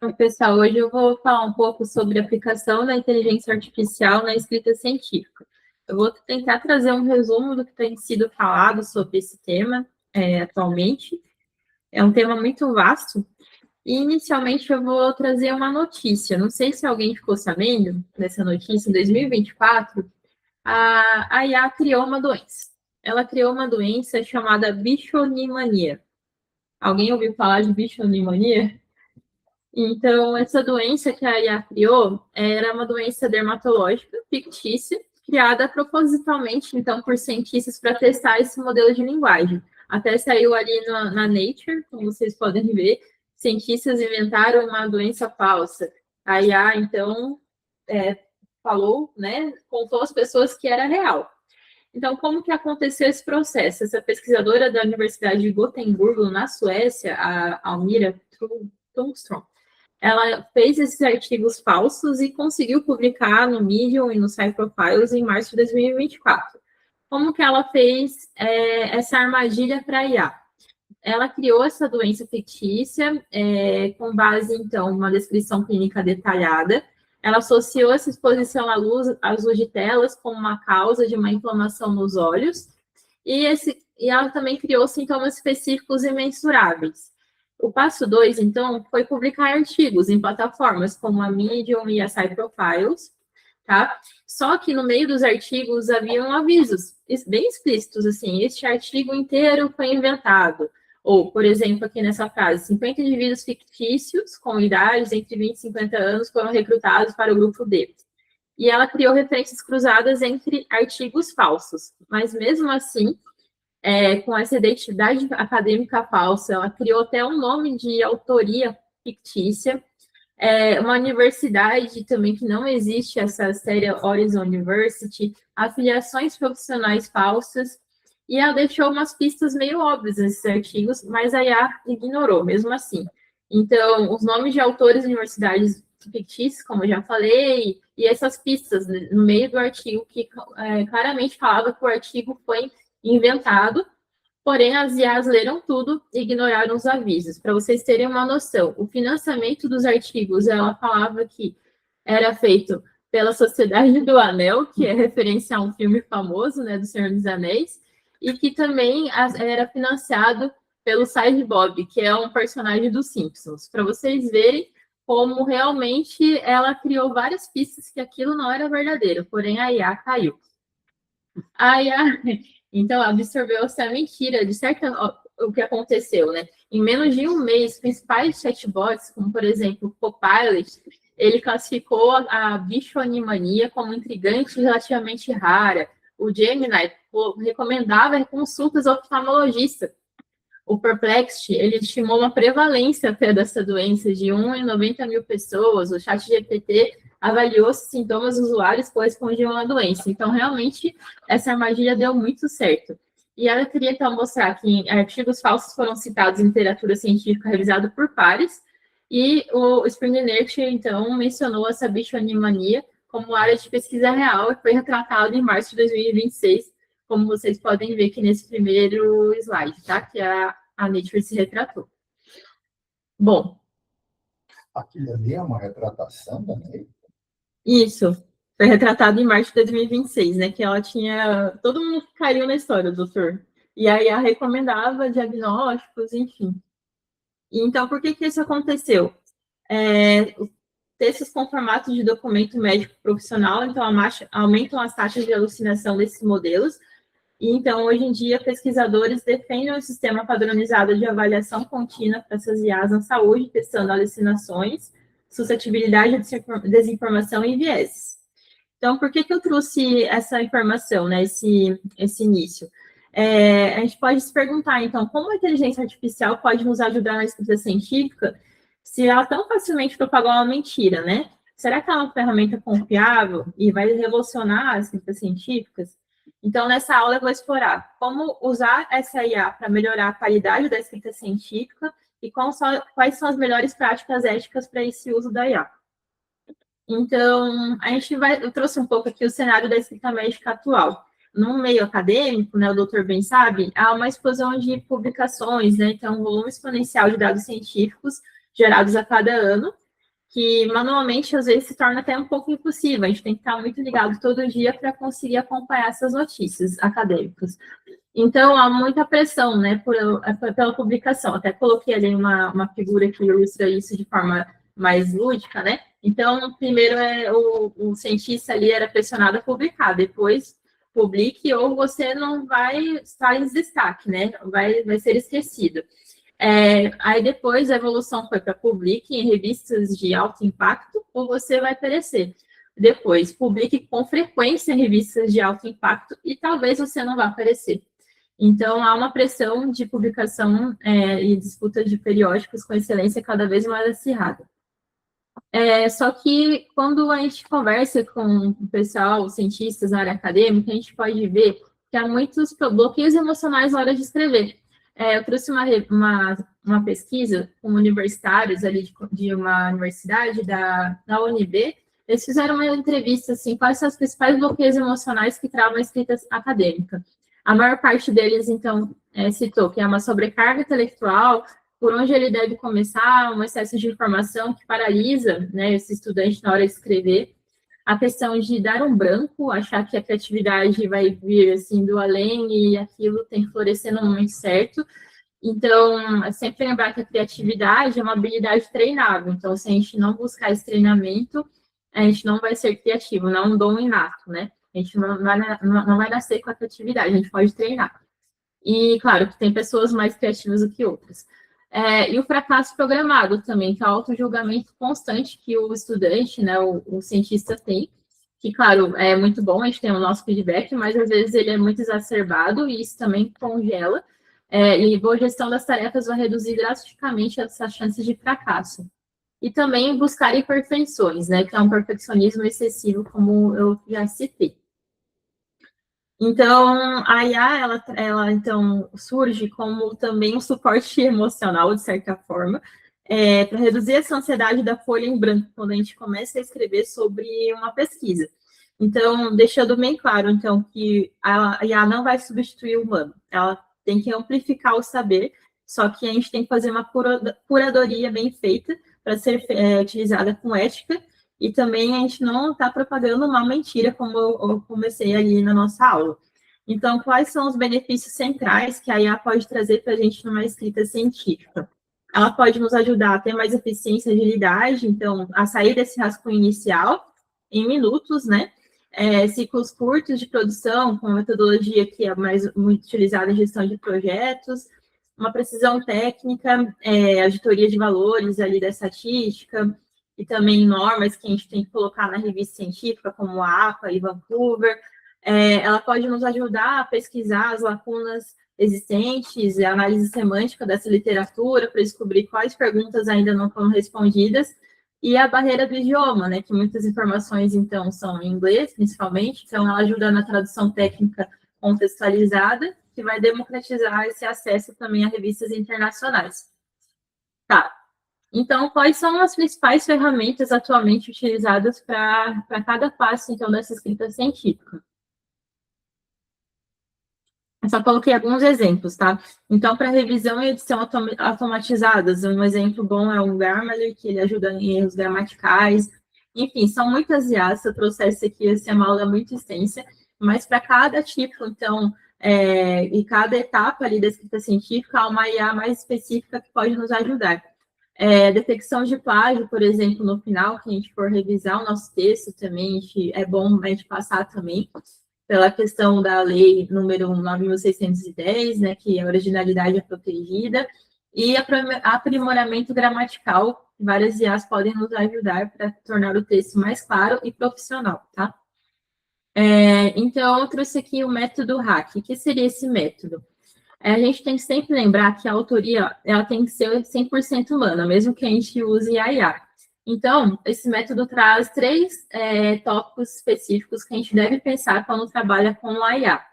Oi, pessoal, hoje eu vou falar um pouco sobre a aplicação da inteligência artificial na escrita científica. Eu vou tentar trazer um resumo do que tem sido falado sobre esse tema atualmente. É um tema muito vasto. E, inicialmente, eu vou trazer uma notícia. Não sei se alguém ficou sabendo dessa notícia. Em 2024, a IA criou uma doença. Ela criou uma doença chamada bichonimania. Alguém ouviu falar de bichonimania? Então, essa doença que a IA criou era uma doença dermatológica fictícia, criada propositalmente, então, por cientistas para testar esse modelo de linguagem. Até saiu ali na Nature, como vocês podem ver, cientistas inventaram uma doença falsa. A IA, então, falou, né, contou às pessoas que era real. Então, como que aconteceu esse processo? Essa pesquisadora da Universidade de Gotemburgo, na Suécia, a Almira Tungstrom, ela fez esses artigos falsos e conseguiu publicar no Medium e no SciProfiles em março de 2024. Como que ela fez essa armadilha para a IA? Ela criou essa doença fictícia com base, então, em uma descrição clínica detalhada. Ela associou essa exposição à luz azul de telas como uma causa de uma inflamação nos olhos. E ela também criou sintomas específicos e mensuráveis. O passo 2, então, foi publicar artigos em plataformas como a Medium e a SciProfiles, tá? Só que no meio dos artigos haviam avisos bem explícitos, assim, este artigo inteiro foi inventado. Ou, por exemplo, aqui nessa frase, 50 indivíduos fictícios com idades entre 20 e 50 anos foram recrutados para o grupo D. E ela criou referências cruzadas entre artigos falsos. Mas, mesmo assim, com essa identidade acadêmica falsa, ela criou até um nome de autoria fictícia, uma universidade também que não existe, essa série Horizon University, afiliações profissionais falsas, e ela deixou umas pistas meio óbvias nesses artigos, mas a IA ignorou, mesmo assim. Então, os nomes de autores de universidades fictícias, como eu já falei, e essas pistas no meio do artigo que claramente falava que o artigo foi inventado, porém as IAs leram tudo e ignoraram os avisos. Para vocês terem uma noção, o financiamento dos artigos, ela falava que era feito pela Sociedade do Anel, que é referência a um filme famoso, né, do Senhor dos Anéis, e que também era financiado pelo Side Bob, que é um personagem dos Simpsons. Para vocês verem como realmente ela criou várias pistas que aquilo não era verdadeiro, porém a IA caiu. A IA, então, absorveu essa mentira de o que aconteceu, né? Em menos de um mês, principais chatbots, como, por exemplo, o Copilot, ele classificou a bichonimania como intrigante e relativamente rara. O Gemini recomendava consultas ao oftalmologista. O Perplexity, ele estimou uma prevalência até dessa doença de 1 em 90 mil pessoas. O ChatGPT avaliou se sintomas dos usuários correspondiam à doença. Então, realmente, essa armadilha deu muito certo. E ela queria, então, mostrar que artigos falsos foram citados em literatura científica revisada por pares, e o Springer, então, mencionou essa bichonimania como área de pesquisa real e foi retratado em março de 2026, como vocês podem ver aqui nesse primeiro slide, tá? Que a Nature se retratou. Bom. Aquilo ali é uma retratação da Nature? Isso. Foi retratado em março de 2026, né? Que ela tinha... Todo mundo caiu na história, doutor. E aí ela recomendava diagnósticos, enfim. Então, por que isso aconteceu? Textos com formato de documento médico profissional, então, aumentam as taxas de alucinação desses modelos. E, então, hoje em dia, pesquisadores defendem um sistema padronizado de avaliação contínua para essas IAs na saúde, testando alucinações, suscetibilidade à desinformação e vieses. Então, por que eu trouxe essa informação, né, esse início? A gente pode se perguntar, então, como a inteligência artificial pode nos ajudar na escrita científica se ela tão facilmente propagou uma mentira, né? Será que ela é uma ferramenta confiável e vai revolucionar as escritas científicas? Então, nessa aula eu vou explorar como usar essa IA para melhorar a qualidade da escrita científica e quais são as melhores práticas éticas para esse uso da IA. Então, eu trouxe um pouco aqui o cenário da escrita médica atual. No meio acadêmico, né, o doutor bem sabe, há uma explosão de publicações, né, então um volume exponencial de dados científicos gerados a cada ano, que manualmente às vezes se torna até um pouco impossível. A gente tem que estar muito ligado todo dia para conseguir acompanhar essas notícias acadêmicas. Então, há muita pressão, né, pela publicação. Até coloquei ali uma figura que ilustra isso de forma mais lúdica, né? Então, primeiro o cientista ali era pressionado a publicar, depois publique ou você não vai estar em destaque, né? Vai ser esquecido. Aí depois a evolução foi para publique em revistas de alto impacto ou você vai perecer. Depois, publique com frequência em revistas de alto impacto e talvez você não vá aparecer. Então, há uma pressão de publicação e disputa de periódicos com excelência cada vez mais acirrada. Só que, quando a gente conversa com o pessoal, os cientistas na área acadêmica, a gente pode ver que há muitos bloqueios emocionais na hora de escrever. Eu trouxe uma pesquisa com universitários ali de uma universidade da UNB. Eles fizeram uma entrevista, assim, quais são os principais bloqueios emocionais que travam a escrita acadêmica. A maior parte deles, então, citou que é uma sobrecarga intelectual, por onde ele deve começar, um excesso de informação que paralisa, né, esse estudante na hora de escrever, a questão de dar um branco, achar que a criatividade vai vir assim do além e aquilo tem que florescer no momento certo. Então, é sempre lembrar que a criatividade é uma habilidade treinável. Então, se a gente não buscar esse treinamento, a gente não vai ser criativo, não é um dom inato, né? A gente não vai nascer com a criatividade, a gente pode treinar. E, claro, que tem pessoas mais criativas do que outras. E o fracasso programado também, que é o auto-julgamento constante que o estudante, né, o cientista tem, que, claro, é muito bom, a gente tem o nosso feedback, mas às vezes ele é muito exacerbado e isso também congela. E boa gestão das tarefas vai reduzir drasticamente essas chances de fracasso. E também buscar imperfeições, né, que é um perfeccionismo excessivo, como eu já citei. Então, a IA, ela então, surge como também um suporte emocional, de certa forma, para reduzir essa ansiedade da folha em branco, quando a gente começa a escrever sobre uma pesquisa. Então, deixando bem claro, então, que a IA não vai substituir o humano, ela tem que amplificar o saber, só que a gente tem que fazer uma curadoria bem feita para ser utilizada com ética, e também a gente não está propagando uma mentira, como eu comecei ali na nossa aula. Então, quais são os benefícios centrais que a IA pode trazer para a gente numa escrita científica? Ela pode nos ajudar a ter mais eficiência e agilidade, então, a sair desse rascunho inicial em minutos, né? Ciclos curtos de produção, com metodologia que é muito utilizada em gestão de projetos, uma precisão técnica, auditoria de valores ali da estatística, e também normas que a gente tem que colocar na revista científica, como a APA e Vancouver. Ela pode nos ajudar a pesquisar as lacunas existentes, a análise semântica dessa literatura, para descobrir quais perguntas ainda não foram respondidas, e a barreira do idioma, né, que muitas informações, então, são em inglês, principalmente, então ela ajuda na tradução técnica contextualizada, que vai democratizar esse acesso também a revistas internacionais. Tá. Então, quais são as principais ferramentas atualmente utilizadas para cada passo, então, dessa escrita científica? Eu só coloquei alguns exemplos, tá? Então, para revisão e edição automatizadas, um exemplo bom é o Grammarly, que ele ajuda em erros gramaticais. Enfim, são muitas IAs, eu trouxe essa aqui, essa é uma aula muito extensa, mas para cada tipo, então, e cada etapa ali da escrita científica, há uma IA mais específica que pode nos ajudar. Detecção de plágio, por exemplo, no final, que a gente for revisar o nosso texto também, é bom a gente passar também pela questão da lei número 9.610, né, que a originalidade é protegida, e aprimoramento gramatical, várias IAs podem nos ajudar para tornar o texto mais claro e profissional, tá? Então, eu trouxe aqui o método HACK. O que seria esse método? A gente tem que sempre lembrar que a autoria ela tem que ser 100% humana, mesmo que a gente use a IA. Então, esse método traz 3 tópicos específicos que a gente deve pensar quando trabalha com a IA.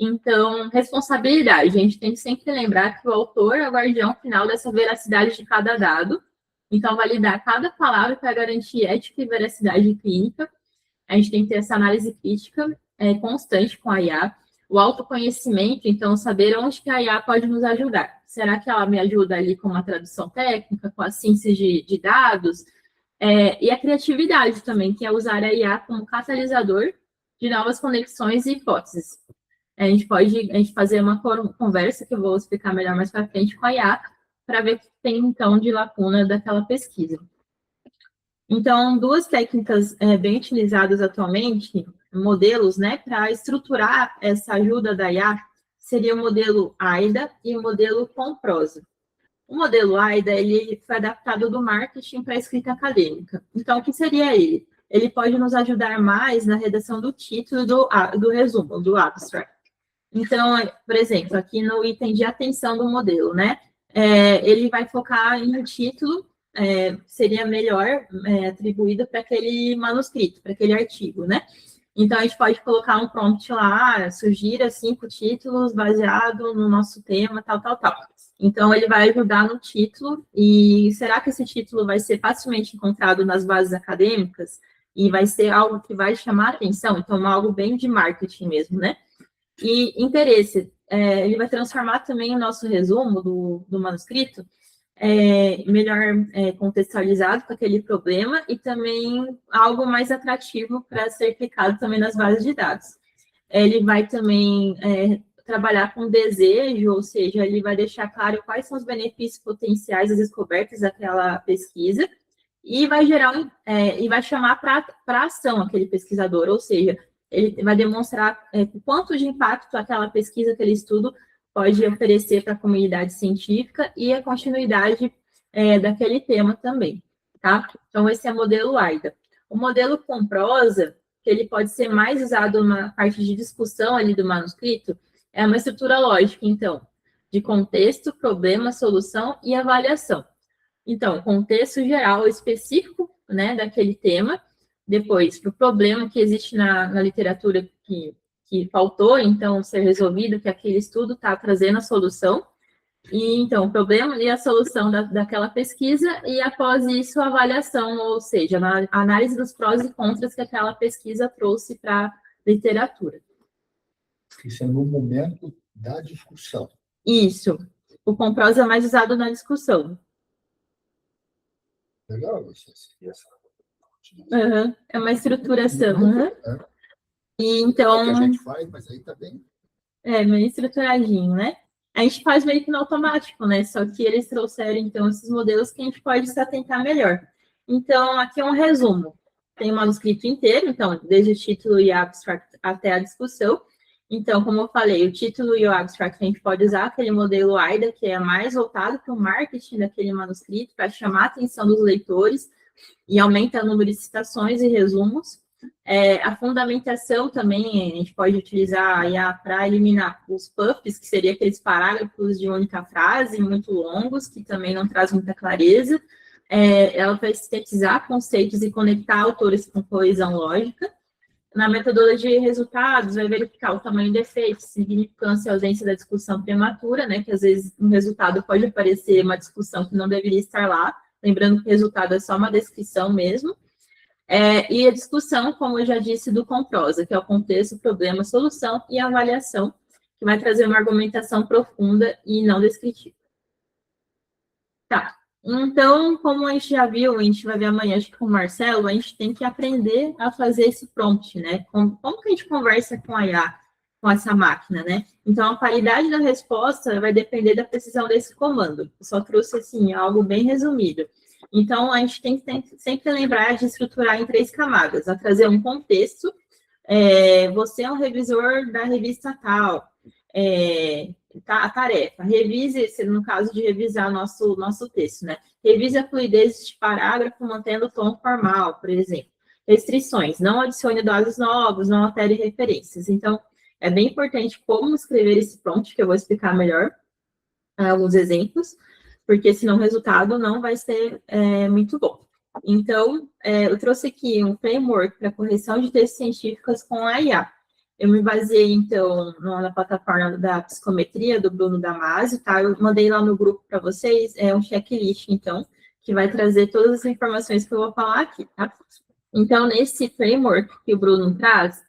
Então, responsabilidade. A gente tem que sempre lembrar que o autor é o guardião final dessa veracidade de cada dado. Então, validar cada palavra para garantir ética e veracidade clínica. A gente tem que ter essa análise crítica constante com a IA. O autoconhecimento, então, saber onde que a IA pode nos ajudar. Será que ela me ajuda ali com uma tradução técnica, com a síntese de dados? E a criatividade também, que é usar a IA como catalisador de novas conexões e hipóteses. A gente pode fazer uma conversa, que eu vou explicar melhor mais para frente, com a IA, para ver o que tem, então, de lacuna daquela pesquisa. Então, duas técnicas bem utilizadas atualmente, modelos, né, para estruturar essa ajuda da IA, seria o modelo AIDA e o modelo Comprosa. O modelo AIDA, ele foi adaptado do marketing para a escrita acadêmica. Então, o que seria ele? Ele pode nos ajudar mais na redação do título do resumo, do abstract. Então, por exemplo, aqui no item de atenção do modelo, né? Ele vai focar em um título, seria melhor atribuído para aquele manuscrito, para aquele artigo, né? Então, a gente pode colocar um prompt lá, sugira 5 títulos baseado no nosso tema, tal, tal, tal. Então, ele vai ajudar no título, e será que esse título vai ser facilmente encontrado nas bases acadêmicas? E vai ser algo que vai chamar a atenção? Então, algo bem de marketing mesmo, né? E interesse, ele vai transformar também o nosso resumo do manuscrito melhor contextualizado com aquele problema e também algo mais atrativo para ser aplicado também nas bases de dados. Ele vai também trabalhar com desejo, ou seja, ele vai deixar claro quais são os benefícios potenciais das descobertas daquela pesquisa e vai gerar e vai chamar para ação aquele pesquisador, ou seja, ele vai demonstrar o quanto de impacto aquela pesquisa, aquele estudo pode oferecer para a comunidade científica e a continuidade daquele tema também, tá? Então, esse é o modelo AIDA. O modelo Comprosa, que ele pode ser mais usado na parte de discussão ali do manuscrito, é uma estrutura lógica, então, de contexto, problema, solução e avaliação. Então, contexto geral específico, né, daquele tema, depois, para o problema que existe na literatura que faltou, então, ser resolvido, que aquele estudo está trazendo a solução, e, então, o problema e a solução daquela pesquisa, e após isso, a avaliação, ou seja, a análise dos prós e contras que aquela pesquisa trouxe para a literatura. Isso é no momento da discussão. Isso. O Comprosa é mais usado na discussão. Legal você essa. Uhum. É uma estruturação. Uhum. E então. É que a gente faz, mas aí tá bem. Meio estruturadinho, né? A gente faz meio que no automático, né? Só que eles trouxeram, então, esses modelos que a gente pode se atentar melhor. Então, aqui é um resumo. Tem o manuscrito inteiro, então, desde o título e abstract até a discussão. Então, como eu falei, o título e o abstract a gente pode usar aquele modelo AIDA, que é mais voltado para o marketing daquele manuscrito, para chamar a atenção dos leitores e aumenta o número de citações e resumos. A fundamentação também, a gente pode utilizar para eliminar os puffs, que seriam aqueles parágrafos de única frase, muito longos, que também não traz muita clareza. Ela vai sintetizar conceitos e conectar autores com coesão lógica. Na metodologia de resultados, vai verificar o tamanho do efeito, significância e ausência da discussão prematura, né, que às vezes no resultado pode aparecer uma discussão que não deveria estar lá, lembrando que o resultado é só uma descrição mesmo. E a discussão, como eu já disse, do Comprosa, que é o contexto, problema, solução e avaliação, que vai trazer uma argumentação profunda e não descritiva. Tá. Então, como a gente já viu, a gente vai ver amanhã acho que com o Marcelo, a gente tem que aprender a fazer esse prompt, né? Como que a gente conversa com a IA, com essa máquina, né? Então, a qualidade da resposta vai depender da precisão desse comando. Eu só trouxe, assim, algo bem resumido. Então, a gente tem que sempre lembrar de estruturar em 3 camadas, a trazer um contexto, você é um revisor da revista tal, a tarefa, revise, no caso de revisar nosso texto, né? Revise a fluidez deste parágrafo, mantendo o tom formal, por exemplo. Restrições, não adicione dados novos, não altere referências. Então, é bem importante como escrever esse prompt, que eu vou explicar melhor, alguns exemplos, porque senão o resultado não vai ser muito bom. Então, eu trouxe aqui um framework para correção de textos científicos com a IA. Eu me baseei, então, na plataforma da psicometria do Bruno Damasio, tá? Eu mandei lá no grupo para vocês, um checklist, então, que vai trazer todas as informações que eu vou falar aqui, tá? Então, nesse framework que o Bruno traz,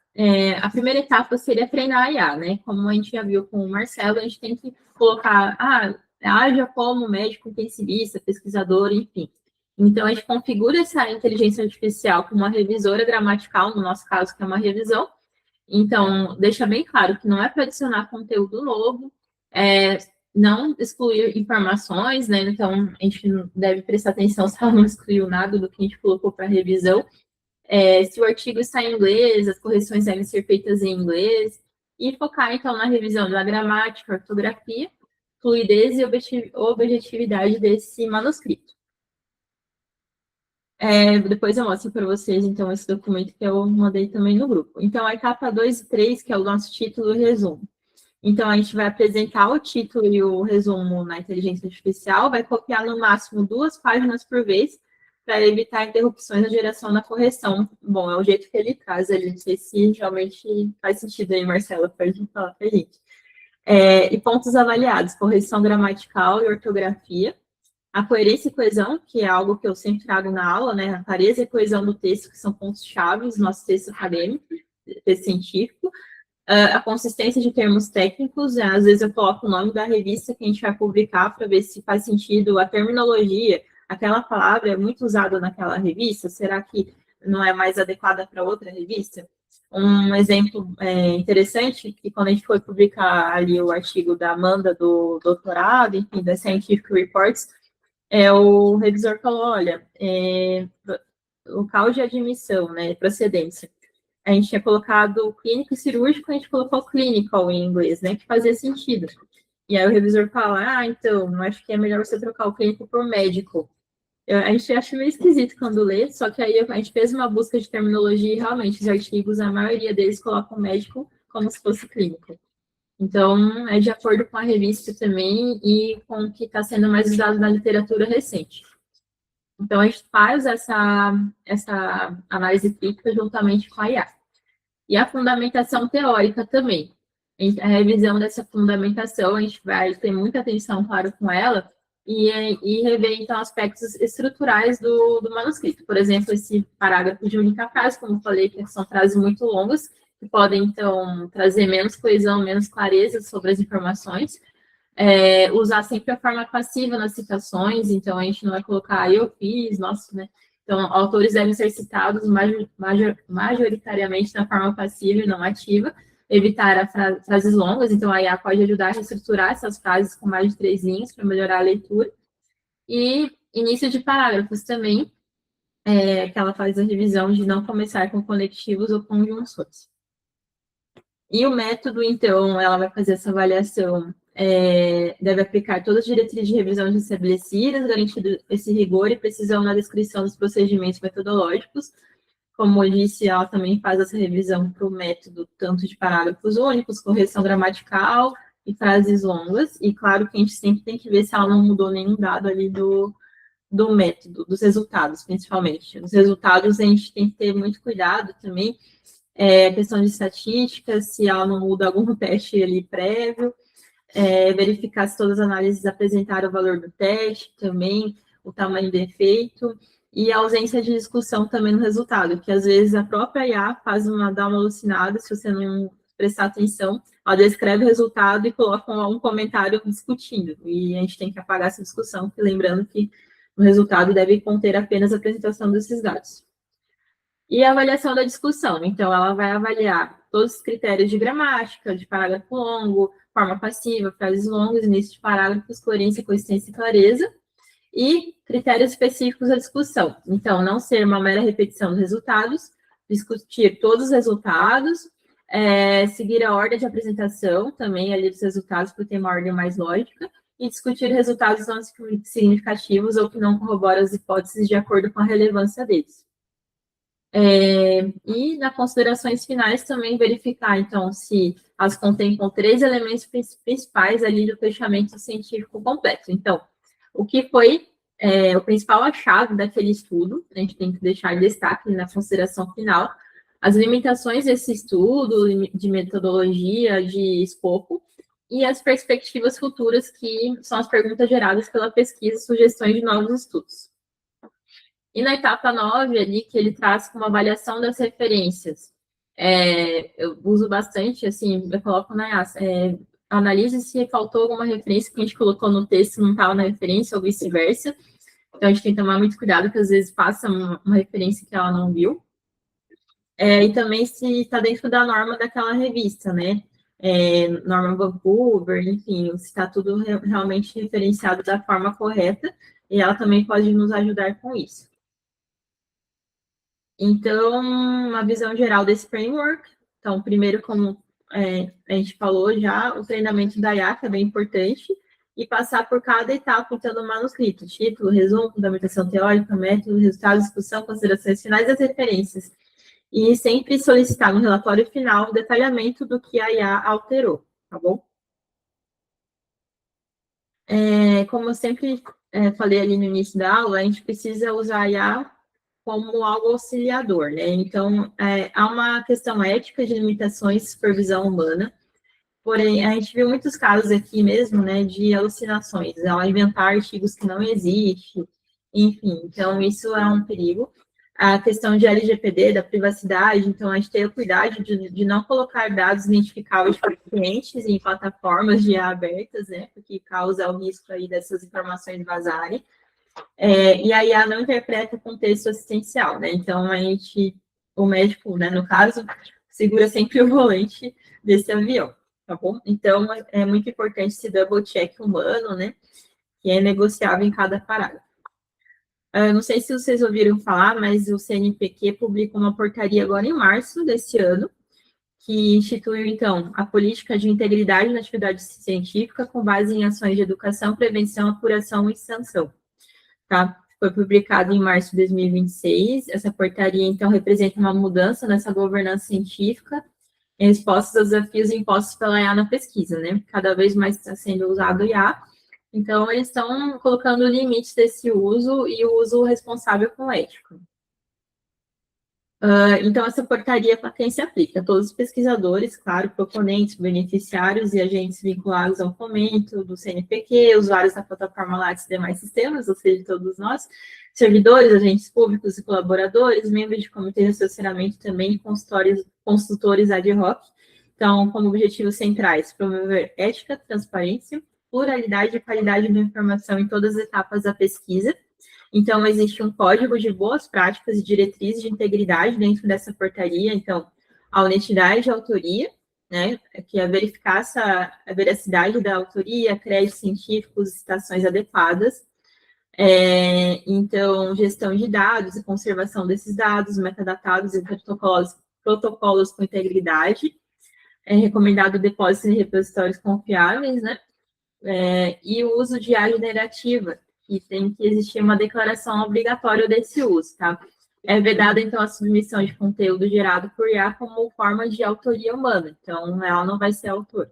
a primeira etapa seria treinar a IA, né? Como a gente já viu com o Marcelo, a gente tem que colocar, haja como médico intensivista, pesquisador, enfim. Então, a gente configura essa inteligência artificial como uma revisora gramatical, no nosso caso, que é uma revisão. Então, deixa bem claro que não é para adicionar conteúdo novo, não excluir informações, né? Então, a gente deve prestar atenção se ela não excluiu nada do que a gente colocou para revisão. Se o artigo está em inglês, as correções devem ser feitas em inglês, e focar, então, na revisão da gramática, ortografia, fluidez e objetividade desse manuscrito. Depois eu mostro para vocês, então, esse documento que eu mandei também no grupo. Então, a etapa 2 e 3, que é o nosso título e resumo. Então, a gente vai apresentar o título e o resumo na inteligência artificial, vai copiar no máximo 2 páginas por vez, para evitar interrupções na geração da correção. Bom, é o jeito que ele traz ali, não sei se realmente faz sentido aí, Marcela, pode falar para a gente. E pontos avaliados, correção gramatical e ortografia. A coerência e coesão, que é algo que eu sempre trago na aula, né? A clareza e coesão do texto, que são pontos-chave do nosso texto acadêmico, texto científico. A consistência de termos técnicos, às vezes eu coloco o nome da revista que a gente vai publicar para ver se faz sentido a terminologia, aquela palavra é muito usada naquela revista, será que não é mais adequada para outra revista? Um exemplo interessante, que quando a gente foi publicar ali o artigo da Amanda do doutorado, enfim, da Scientific Reports, o revisor falou, olha, local de admissão, né, procedência. A gente tinha colocado clínico e cirúrgico, a gente colocou clinical em inglês, né, que fazia sentido. E aí o revisor fala, então, acho que é melhor você trocar o clínico por médico. A gente acha meio esquisito quando lê, só que aí a gente fez uma busca de terminologia e realmente os artigos, a maioria deles colocam médico como se fosse clínico. Então, é de acordo com a revista também e com o que está sendo mais usado na literatura recente. Então, a gente faz essa análise crítica juntamente com a IA. E a fundamentação teórica também. A revisão dessa fundamentação, a gente vai ter muita atenção, claro, com ela, e rever, então, aspectos estruturais do manuscrito. Por exemplo, esse parágrafo de única frase, como eu falei, que são frases muito longas, que podem, então, trazer menos coesão, menos clareza sobre as informações. Usar sempre a forma passiva nas citações, então a gente não vai colocar eu fiz, nossa, né? Então, autores devem ser citados majoritariamente na forma passiva e não ativa, evitar frases longas, então a IA pode ajudar a reestruturar essas frases com mais de 3 linhas para melhorar a leitura. E início de parágrafos também, que ela faz a revisão de não começar com conectivos ou conjunções. E o método, então, ela vai fazer essa avaliação, deve aplicar todas as diretrizes de revisão estabelecidas, garantindo esse rigor e precisão na descrição dos procedimentos metodológicos. Como eu disse, ela também faz essa revisão para o método, tanto de parágrafos únicos, correção gramatical e frases longas. E claro que a gente sempre tem que ver se ela não mudou nenhum dado ali do método, dos resultados, principalmente. Os resultados a gente tem que ter muito cuidado também, questão de estatística, se ela não muda algum teste ali prévio, verificar se todas as análises apresentaram o valor do teste também, o tamanho do efeito, e a ausência de discussão também no resultado, que às vezes a própria IA dá uma alucinada, se você não prestar atenção, ela descreve o resultado e coloca um comentário discutindo, e a gente tem que apagar essa discussão, lembrando que o resultado deve conter apenas a apresentação desses dados. E a avaliação da discussão, então ela vai avaliar todos os critérios de gramática, de parágrafo longo, forma passiva, frases longas, início de parágrafos, coerência, consistência e clareza, e critérios específicos da discussão. Então, não ser uma mera repetição dos resultados, discutir todos os resultados, seguir a ordem de apresentação também ali dos resultados, para ter uma ordem mais lógica, e discutir resultados não significativos ou que não corroboram as hipóteses de acordo com a relevância deles. E nas considerações finais também verificar, então, se elas contemplam 3 elementos principais ali do fechamento científico completo. Então, o que foi o principal achado daquele estudo, a gente tem que deixar em destaque na consideração final, as limitações desse estudo, de metodologia, de escopo, e as perspectivas futuras, que são as perguntas geradas pela pesquisa e sugestões de novos estudos. E na etapa 9, ali, que ele traz como avaliação das referências, eu uso bastante, assim, eu coloco na analise se faltou alguma referência que a gente colocou no texto, não estava na referência, ou vice-versa. Então, a gente tem que tomar muito cuidado, porque às vezes passa uma referência que ela não viu. E também se está dentro da norma daquela revista, né? Norma Vancouver, enfim, se está tudo realmente referenciado da forma correta, e ela também pode nos ajudar com isso. Então, uma visão geral desse framework. Então, primeiro, como a gente falou já, o treinamento da IAC é bem importante, e passar por cada etapa, então, do manuscrito, título, resumo, fundamentação teórica, método, resultados, discussão, considerações finais e as referências. E sempre solicitar no relatório final o detalhamento do que a IA alterou, tá bom? Como eu sempre falei ali no início da aula, a gente precisa usar a IA como algo auxiliador, né? Então, há uma questão ética de limitações de supervisão humana, porém, a gente viu muitos casos aqui mesmo, né, de alucinações, ela inventar artigos que não existem, enfim, então isso é um perigo. A questão de LGPD, da privacidade, então a gente tem o cuidado de não colocar dados identificáveis para clientes em plataformas de IA abertas, né, porque causa o risco aí dessas informações vazarem. E a IA não interpreta o contexto assistencial, né? Então, o médico, né, no caso, segura sempre o volante desse avião, tá bom? Então, é muito importante esse double check humano, né? Que é negociável em cada parágrafo. Não sei se vocês ouviram falar, mas o CNPq publicou uma portaria agora em março desse ano, que instituiu, então, a política de integridade na atividade científica com base em ações de educação, prevenção, apuração e sanção. Tá? Foi publicado em março de 2026. Essa portaria, então, representa uma mudança nessa governança científica em resposta aos desafios impostos pela IA na pesquisa, né? Cada vez mais está sendo usado IA. Então, eles estão colocando limites desse uso e o uso responsável com ético. Então, essa portaria para quem se aplica? Todos os pesquisadores, claro, proponentes, beneficiários e agentes vinculados ao fomento do CNPq, usuários da plataforma Lattes e demais sistemas, ou seja, todos nós, servidores, agentes públicos e colaboradores, membros de comitê de assessoramento também, consultores ad hoc. Então, como objetivos centrais, promover ética, transparência, pluralidade e qualidade da informação em todas as etapas da pesquisa. Então, existe um código de boas práticas e diretrizes de integridade dentro dessa portaria. Então, a honestidade de autoria, né, que é verificar a veracidade da autoria, créditos científicos, citações adequadas. Então, gestão de dados e conservação desses dados, metadatados e protocolos com integridade. É recomendado depósitos em repositórios confiáveis, né? E o uso de IA generativa, que tem que existir uma declaração obrigatória desse uso, tá? É vedada, então, a submissão de conteúdo gerado por IA como forma de autoria humana, então ela não vai ser autora.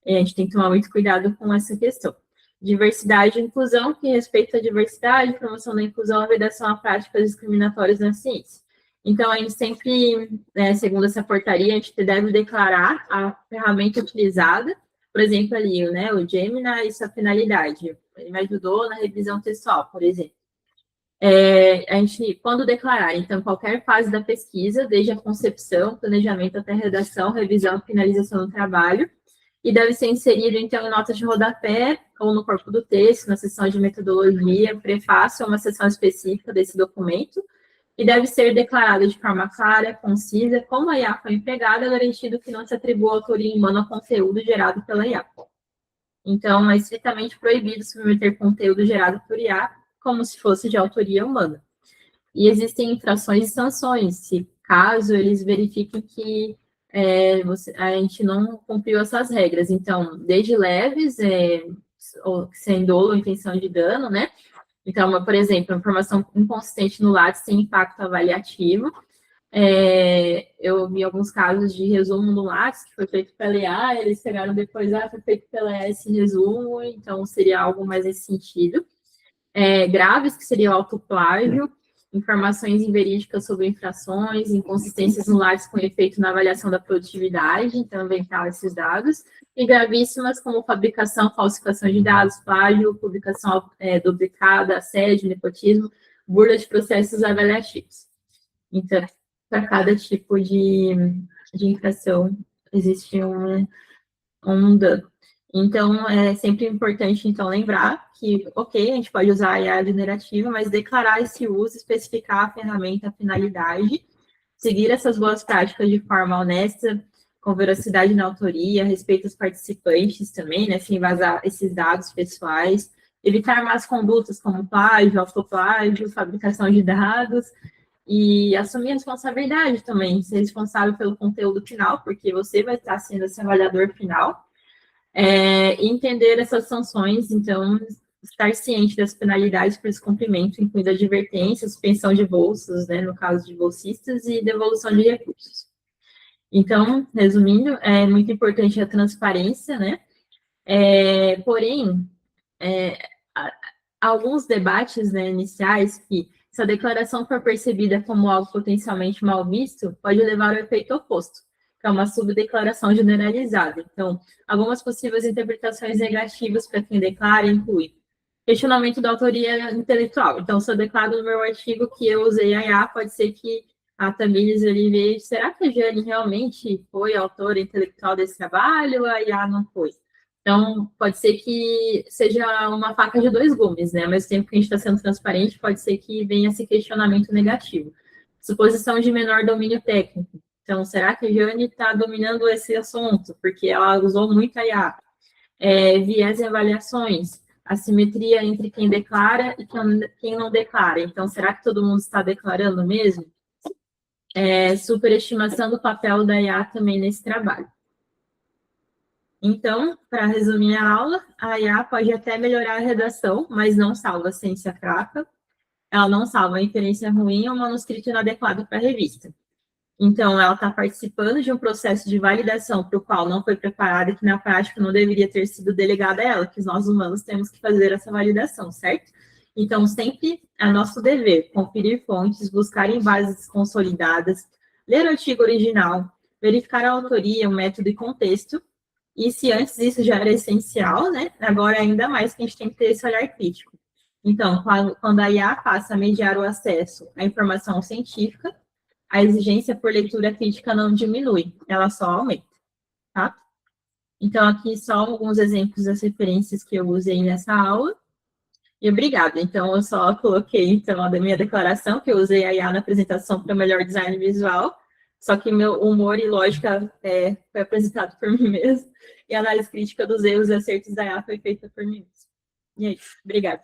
A gente tem que tomar muito cuidado com essa questão. Diversidade e inclusão, que respeita a diversidade, promoção da inclusão, a vedação a práticas discriminatórias na ciência. Então, a gente sempre, segundo essa portaria, a gente deve declarar a ferramenta utilizada, por exemplo, ali, né, o Gemini e sua finalidade. Ele me ajudou na revisão textual, por exemplo. A gente, quando declarar, então, qualquer fase da pesquisa, desde a concepção, planejamento até a redação, revisão, finalização do trabalho, e deve ser inserido, então, em notas de rodapé, ou no corpo do texto, na seção de metodologia, prefácio, ou uma seção específica desse documento, e deve ser declarado de forma clara, concisa, como a IA foi empregada, garantindo que não se atribua autoria humana ao conteúdo gerado pela IA. Então, é estritamente proibido submeter conteúdo gerado por IA como se fosse de autoria humana. E existem infrações e sanções, se caso eles verifiquem que a gente não cumpriu essas regras. Então, desde leves, sem dolo ou intenção de dano, né? Então, por exemplo, informação inconsistente no Lattes sem impacto avaliativo. Eu vi alguns casos de resumo no Lattes, que foi feito pela IA, eles pegaram depois, foi feito pela IA esse resumo, então seria algo mais nesse sentido. Graves, que seria o autoplágio, informações inverídicas sobre infrações, inconsistências no Lattes com efeito na avaliação da produtividade, então inventar esses dados, e gravíssimas como fabricação, falsificação de dados, plágio, publicação duplicada, assédio, nepotismo, burla de processos avaliativos. Então, para cada tipo de infração existe um dano. Então, é sempre importante, então, lembrar que, ok, a gente pode usar a IA generativa, mas declarar esse uso, especificar a ferramenta, a finalidade, seguir essas boas práticas de forma honesta, com veracidade na autoria, respeito aos participantes também, né, sem vazar esses dados pessoais, evitar más condutas como plágio, autoplágio, fabricação de dados, e assumir a responsabilidade também, ser responsável pelo conteúdo final, porque você vai estar sendo esse avaliador final, entender essas sanções, então, estar ciente das penalidades por descumprimento, incluindo advertência, suspensão de bolsas, né, no caso de bolsistas, e devolução de recursos. Então, resumindo, é muito importante a transparência, né? Porém, alguns debates, né, iniciais que, se a declaração for percebida como algo potencialmente mal visto, pode levar ao efeito oposto, que é uma subdeclaração generalizada. Então, algumas possíveis interpretações negativas para quem declara incluem questionamento da autoria intelectual. Então, se eu declaro no meu artigo que eu usei a IA, pode ser que a Tamires ali veja, será que a Jane realmente foi autora intelectual desse trabalho ou a IA não foi? Então, pode ser que seja uma faca de dois gumes, né? Ao mesmo tempo que a gente está sendo transparente, pode ser que venha esse questionamento negativo. Suposição de menor domínio técnico. Então, será que a Jane está dominando esse assunto? Porque ela usou muito a IA. Viés em avaliações, assimetria entre quem declara e quem não declara. Então, será que todo mundo está declarando mesmo? Superestimação do papel da IA também nesse trabalho. Então, para resumir a aula, a IA pode até melhorar a redação, mas não salva a ciência fraca, ela não salva a inferência ruim ou manuscrito inadequado para a revista. Então, ela está participando de um processo de validação para o qual não foi preparada e que, na prática, não deveria ter sido delegada a ela, que nós humanos temos que fazer essa validação, certo? Então, sempre é nosso dever conferir fontes, buscar em bases consolidadas, ler o artigo original, verificar a autoria, o método e contexto, e se antes isso já era essencial, né? Agora, ainda mais que a gente tem que ter esse olhar crítico. Então, quando a IA passa a mediar o acesso à informação científica, a exigência por leitura crítica não diminui, ela só aumenta, tá? Então, aqui só alguns exemplos das referências que eu usei nessa aula. E obrigada. Então, eu só coloquei, então, a minha declaração, que eu usei a IA na apresentação para melhor design visual, só que meu humor e lógica foi apresentado por mim mesmo, e a análise crítica dos erros e acertos da IA foi feita por mim mesmo. E é isso. Obrigada.